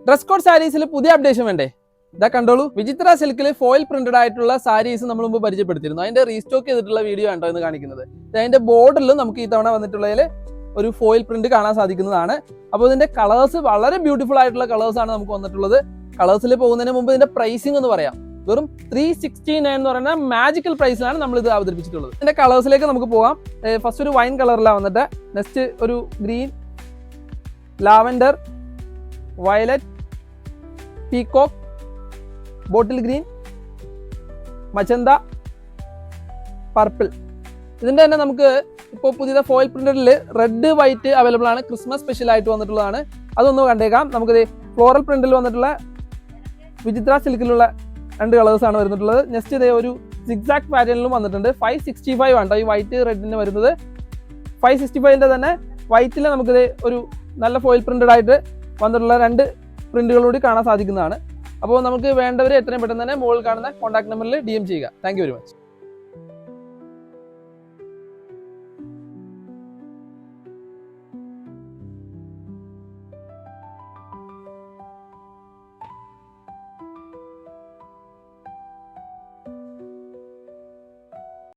Dress code സാരീസിൽ പുതിയ updation വേണ്ടേ? ഇതാ കണ്ടോളൂ. വിചിത്ര സിൽക്കിൽ ഫോയിൽ പ്രിന്റഡ് ആയിട്ടുള്ള സാരീസ് നമ്മൾ മുമ്പ് പരിചയപ്പെടുത്തിയിരുന്നു. അതിന്റെ റീസ്റ്റോക്ക് ചെയ്തിട്ടുള്ള വീഡിയോ ആണോ എന്ന് കാണിക്കുന്നത്. അതിന്റെ ബോർഡറിലും നമുക്ക് ഈ തവണ വന്നിട്ടുള്ളതിൽ ഒരു ഫോയിൽ പ്രിന്റ് കാണാൻ സാധിക്കുന്നതാണ്. അപ്പോൾ ഇതിന്റെ കളേഴ്സ് വളരെ ബ്യൂട്ടിഫുൾ ആയിട്ടുള്ള കളേഴ്സ് ആണ് നമുക്ക് വന്നിട്ടുള്ളത്. കളേഴ്സിൽ പോകുന്നതിന് മുമ്പ് ഇതിന്റെ പ്രൈസിംഗ് എന്ന് പറയാം. വെറും 369 എന്ന് പറയുന്ന മാജിക്കൽ പ്രൈസിലാണ് നമ്മൾ ഇത് അവതരിപ്പിച്ചിട്ടുള്ളത്. ഇതിന്റെ കളേഴ്സിലേക്ക് നമുക്ക് പോകാം. ഫസ്റ്റ് ഒരു വൈൻ കളറിലാണ് വന്നിട്ട്, നെക്സ്റ്റ് ഒരു green, lavender, violet, peacock, bottle green, magenta, purple. ഇതിന്റെ തന്നെ നമുക്ക് ഇപ്പോൾ പുതിയ ഫോയിൽ പ്രിന്റഡിൽ റെഡ് വൈറ്റ് അവൈലബിൾ ആണ്. ക്രിസ്മസ് സ്പെഷ്യൽ ആയിട്ട് വന്നിട്ടുള്ളതാണ്. അതൊന്ന് കണ്ടേക്കാം. നമുക്കിത് ഫ്ലോറൽ പ്രിന്റിൽ വന്നിട്ടുള്ള വിചിത്ര സിൽക്കിലുള്ള 2 കളേഴ്സാണ് വരുന്നിട്ടുള്ളത്. നെക്സ്റ്റ് ഇതേ ഒരു സിക്സാക്ട് പാറ്റേണിലും വന്നിട്ടുണ്ട്. 565 ആണ് ഈ വൈറ്റ് റെഡിന് വരുന്നത്. 565ന്റെ തന്നെ വൈറ്റിൽ നമുക്കിത് ഒരു നല്ല ഫോയിൽ പ്രിന്റഡ് ആയിട്ട് വന്നിട്ടുള്ള 2 പ്രിന്റുകളൂടി കാണാൻ സാധിക്കുന്നതാണ്. അപ്പോൾ നമുക്ക് വേണ്ടവർ എത്രയും പെട്ടെന്ന് തന്നെ മുകളിൽ കാണുന്ന കോൺടാക്ട് നമ്പറിൽ DM ചെയ്യുക. Thank you very much.